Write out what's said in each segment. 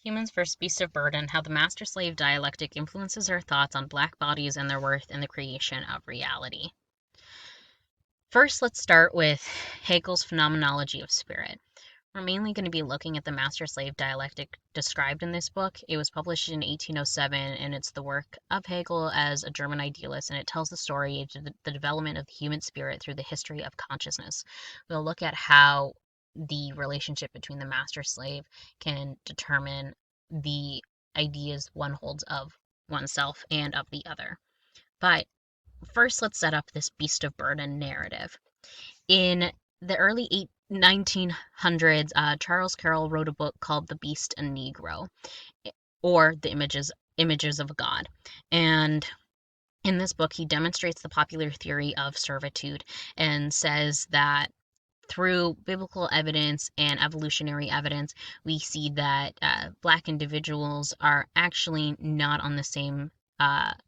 Humans vs. Beast of Burden: How the Master-Slave Dialectic Influences Our Thoughts on Black Bodies and Their Worth in the Creation of Reality. First, let's start with Hegel's Phenomenology of Spirit. We're mainly going to be looking at the master-slave dialectic described in this book. It was published in 1807, and it's the work of Hegel as a German idealist, and it tells the story of the development of the human spirit through the history of consciousness. We'll look at how the relationship between the master-slave can determine the ideas one holds of oneself and of the other. But first, let's set up this Beast of Burden narrative. In the early 1900s, Charles Carroll wrote a book called The Beast and Negro, or The Images of God. And in this book, he demonstrates the popular theory of servitude and says that through biblical evidence and evolutionary evidence, we see that Black individuals are actually not on the same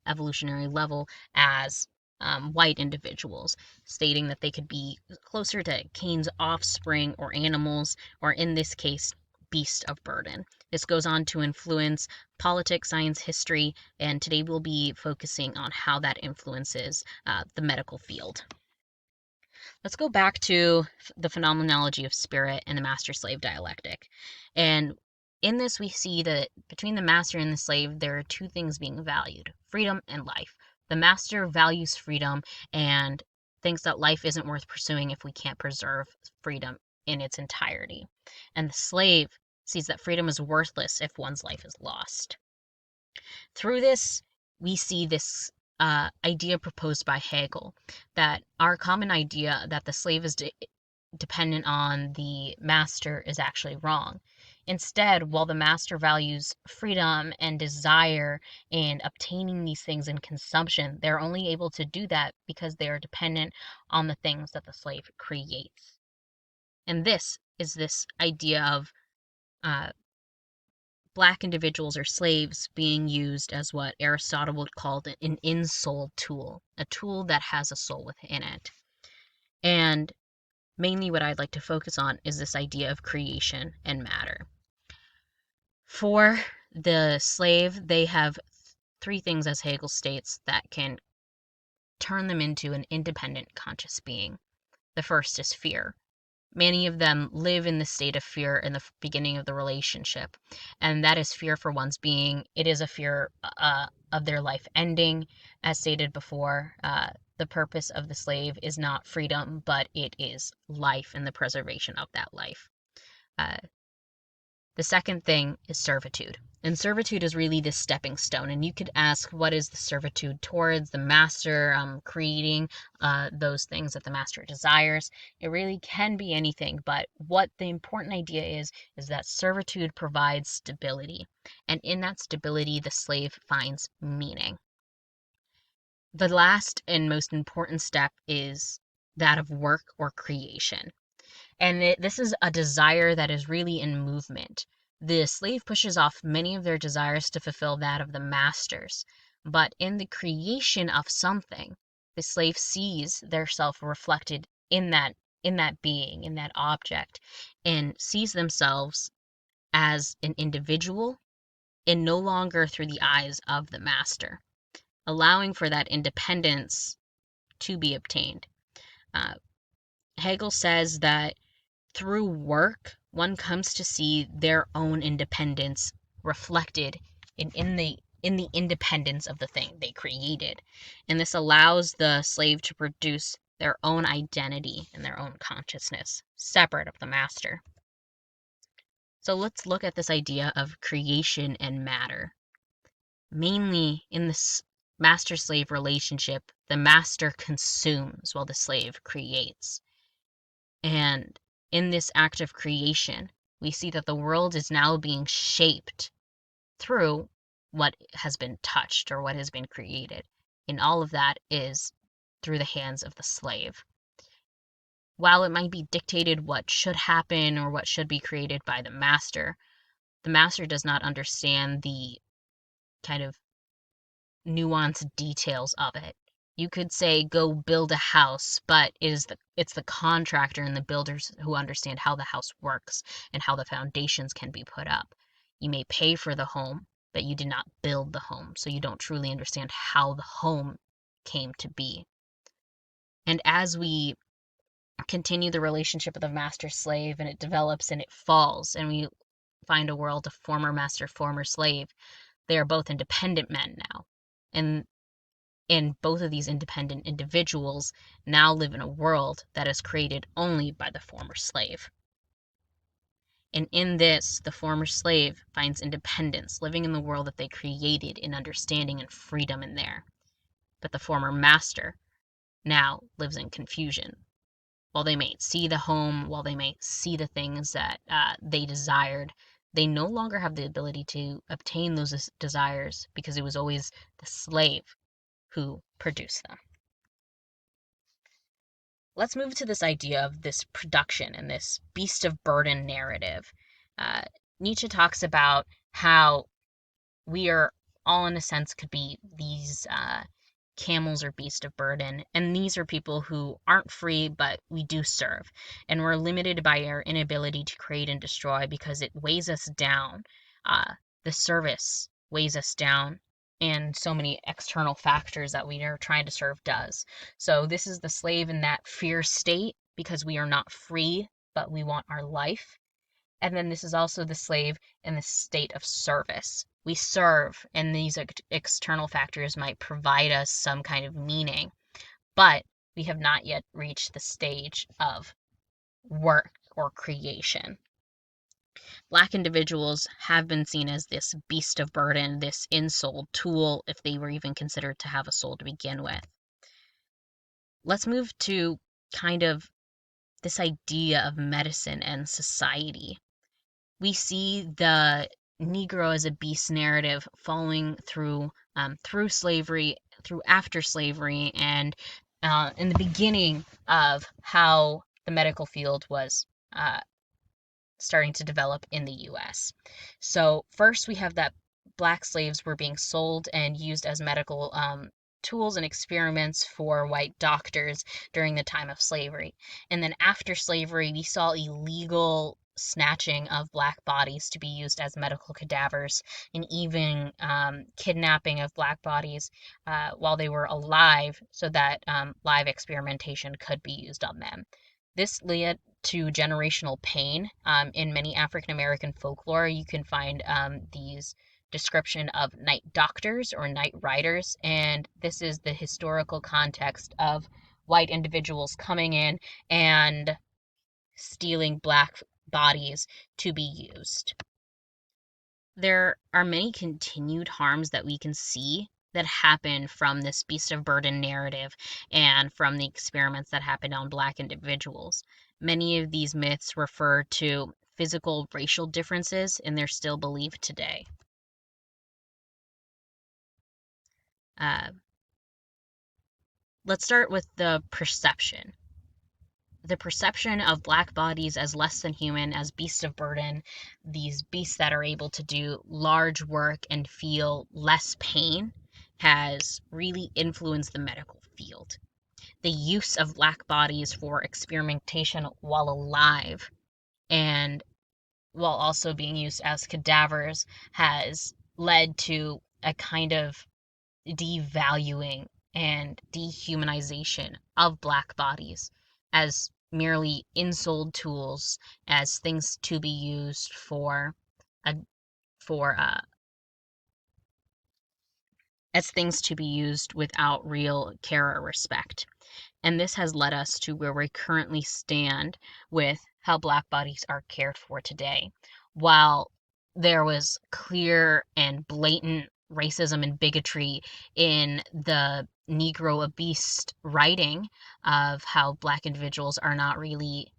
evolutionary level as white individuals, stating that they could be closer to Cain's offspring or animals, or in this case, beast of burden. This goes on to influence politics, science, history, and today we'll be focusing on how that influences the medical field. Let's go back to the phenomenology of spirit and the master-slave dialectic. And in this, we see that between the master and the slave, there are two things being valued: freedom and life. The master values freedom and thinks that life isn't worth pursuing if we can't preserve freedom in its entirety. And the slave sees that freedom is worthless if one's life is lost. Through this, we see this idea proposed by Hegel, that our common idea that the slave is dependent on the master is actually wrong. Instead, while the master values freedom and desire and obtaining these things in consumption, they're only able to do that because they are dependent on the things that the slave creates. And this is this idea of Black individuals or slaves being used as what Aristotle would call an in-soul tool, a tool that has a soul within it. And mainly what I'd like to focus on is this idea of creation and matter. For the slave, they have three things, as Hegel states, that can turn them into an independent conscious being. The first is fear. Many of them live in the state of fear in the beginning of the relationship, and that is fear for one's being. It is a fear of their life ending. As stated before, the purpose of the slave is not freedom, but it is life and the preservation of that life. The second thing is servitude. And servitude is really this stepping stone. And you could ask, what is the servitude towards? The master creating those things that the master desires. It really can be anything. But what the important idea is that servitude provides stability. And in that stability, the slave finds meaning. The last and most important step is that of work or creation. And this is a desire that is really in movement. The slave pushes off many of their desires to fulfill that of the masters. But in the creation of something, the slave sees their self reflected in that being, in that object, and sees themselves as an individual and no longer through the eyes of the master, allowing for that independence to be obtained. Hegel says that through work, one comes to see their own independence reflected in the independence of the thing they created. And this allows the slave to produce their own identity and their own consciousness, separate of the master. So let's look at this idea of creation and matter. Mainly in this master-slave relationship, the master consumes while the slave creates. And in this act of creation, we see that the world is now being shaped through what has been touched or what has been created. And all of that is through the hands of the slave. While it might be dictated what should happen or what should be created by the master does not understand the kind of nuanced details of it. You could say, go build a house, but it's the contractor and the builders who understand how the house works and how the foundations can be put up. You may pay for the home, but you did not build the home, so you don't truly understand how the home came to be. And as we continue the relationship of the master slave and it develops and it falls, and we find a world of former master, former slave, they are both independent men now. And both of these independent individuals now live in a world that is created only by the former slave. And in this, the former slave finds independence, living in the world that they created, in understanding and freedom in there. But the former master now lives in confusion. While they may see the home, while they may see the things that they desired, they no longer have the ability to obtain those desires because it was always the slave who produced them. Let's move to this idea of this production and this beast of burden narrative. Nietzsche talks about how we are all, in a sense, could be these camels or beast of burden, and these are people who aren't free, but we do serve, and we're limited by our inability to create and destroy because it weighs us down. The service weighs us down, and so many external factors that we are trying to serve does. So this is the slave in that fear state because we are not free, but we want our life. And then this is also the slave in the state of service. We serve, and these external factors might provide us some kind of meaning, but we have not yet reached the stage of work or creation. Black individuals have been seen as this beast of burden, this in-soul tool, if they were even considered to have a soul to begin with. Let's move to kind of this idea of medicine and society. We see the Negro as a beast narrative following through slavery, through after slavery, and in the beginning of how the medical field was starting to develop in the U.S. So first we have that black slaves were being sold and used as medical tools and experiments for white doctors during the time of slavery. And then after slavery, we saw illegal snatching of black bodies to be used as medical cadavers, and even kidnapping of black bodies while they were alive so that live experimentation could be used on them. This led to generational pain. In many African American folklore, you can find these description of night doctors or night riders, and this is the historical context of white individuals coming in and stealing black bodies to be used. There are many continued harms that we can see that happen from this beast of burden narrative and from the experiments that happened on black individuals. Many of these myths refer to physical racial differences, and they're still believed today. Let's start with the perception. The perception of black bodies as less than human, as beasts of burden, these beasts that are able to do large work and feel less pain, has really influenced the medical field. The use of black bodies for experimentation while alive and while also being used as cadavers has led to a kind of devaluing and dehumanization of black bodies as merely insold tools, as things to be used as things to be used without real care or respect. And this has led us to where we currently stand with how black bodies are cared for today. While there was clear and blatant racism and bigotry in the Negro a Beast writing of how black individuals are not really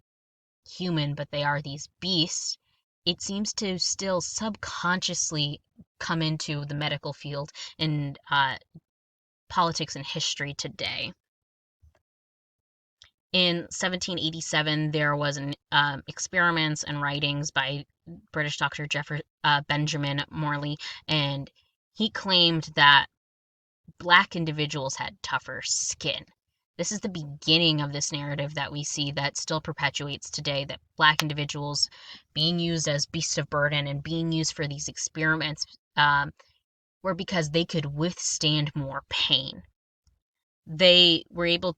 human, but they are these beasts, it seems to still subconsciously come into the medical field and politics and history today. In 1787, there was an experiments and writings by British doctor Benjamin Morley, and he claimed that black individuals had tougher skin. This is the beginning of this narrative that we see that still perpetuates today, that Black individuals being used as beasts of burden and being used for these experiments were because they could withstand more pain. They were able,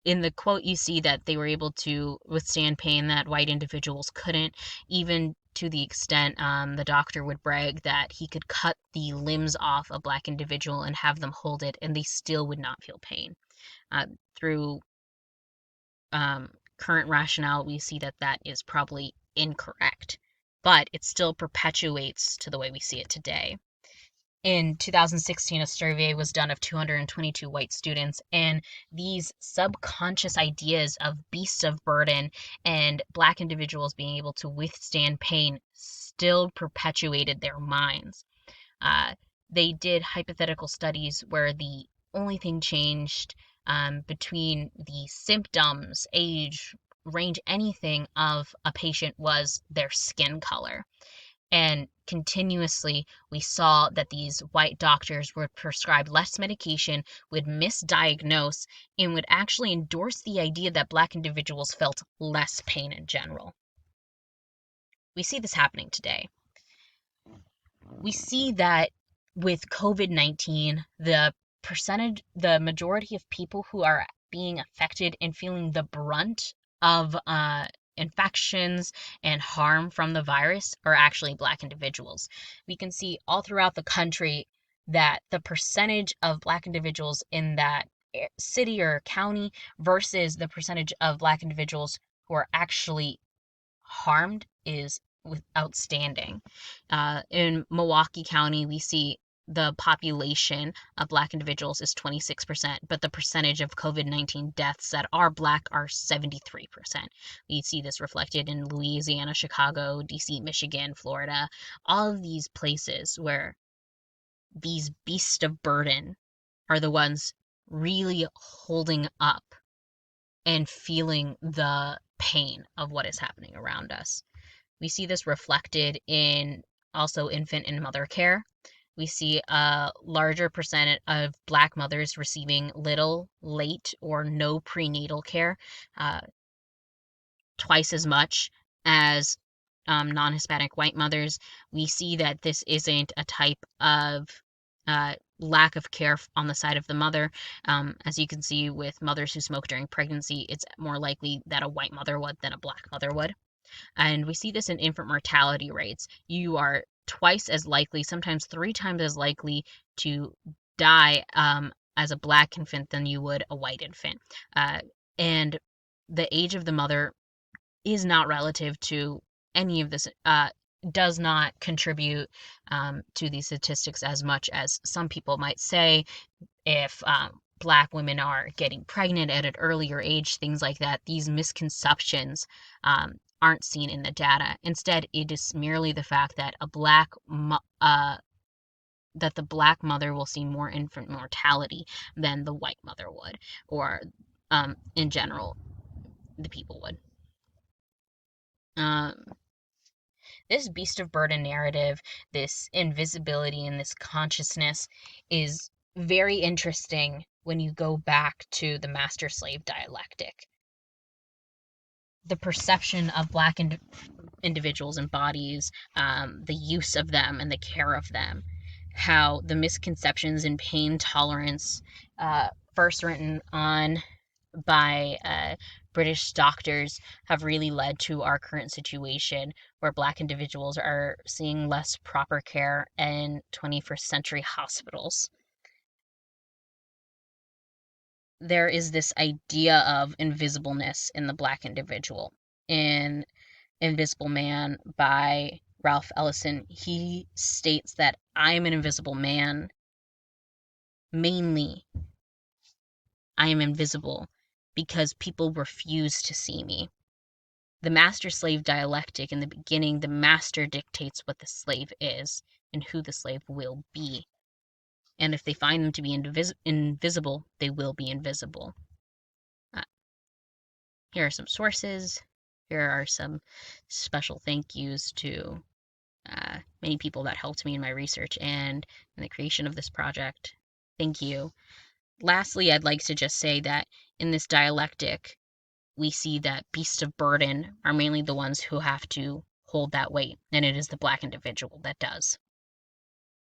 in the quote, you see that they were able to withstand pain that white individuals couldn't, even to the extent the doctor would brag that he could cut the limbs off a Black individual and have them hold it, and they still would not feel pain. Through current rationale, we see that that is probably incorrect, but it still perpetuates to the way we see it today. In 2016, a survey was done of 222 white students, and these subconscious ideas of beasts of burden and Black individuals being able to withstand pain still perpetuated their minds. They did hypothetical studies where the only thing changed between the symptoms, age, range, anything of a patient was their skin color. And continuously, we saw that these white doctors would prescribe less medication, would misdiagnose, and would actually endorse the idea that Black individuals felt less pain in general. We see this happening today. We see that with COVID-19, the majority of people who are being affected and feeling the brunt of infections and harm from the virus are actually Black individuals. We can see all throughout the country that the percentage of Black individuals in that city or county versus the percentage of Black individuals who are actually harmed is outstanding. In Milwaukee County, we see the population of Black individuals is 26%, but the percentage of COVID-19 deaths that are Black are 73%. We see this reflected in Louisiana, Chicago, DC, Michigan, Florida, all of these places where these beasts of burden are the ones really holding up and feeling the pain of what is happening around us. We see this reflected in also infant and mother care. We see a larger percentage of Black mothers receiving little, late, or no prenatal care, twice as much as non-Hispanic white mothers. We see that this isn't a type of lack of care on the side of the mother. As you can see with mothers who smoke during pregnancy, it's more likely that a white mother would than a Black mother would. And we see this in infant mortality rates. You are twice as likely, sometimes 3 times as likely to die as a Black infant than you would a white infant. And the age of the mother is not relative to any of this, does not contribute to these statistics as much as some people might say. If Black women are getting pregnant at an earlier age, things like that, these misconceptions aren't seen in the data. Instead, it is merely the fact that that the Black mother will see more infant mortality than the white mother would, or in general, the people would. This beast of burden narrative, this invisibility and this consciousness is very interesting when you go back to the master-slave dialectic. The perception of Black individuals and bodies, the use of them and the care of them, how the misconceptions and pain tolerance, first written on by British doctors, have really led to our current situation where Black individuals are seeing less proper care in 21st century hospitals. There is this idea of invisibleness in the Black individual. In Invisible Man by Ralph Ellison, he states that I am an invisible man. Mainly, I am invisible because people refuse to see me. The master-slave dialectic, in the beginning, the master dictates what the slave is and who the slave will be. And if they find them to be invisible, they will be invisible. Here are some sources. Here are some special thank yous to many people that helped me in my research and in the creation of this project. Thank you. lastly, I'd like to just say that in this dialectic, we see that beasts of burden are mainly the ones who have to hold that weight, and it is the Black individual that does.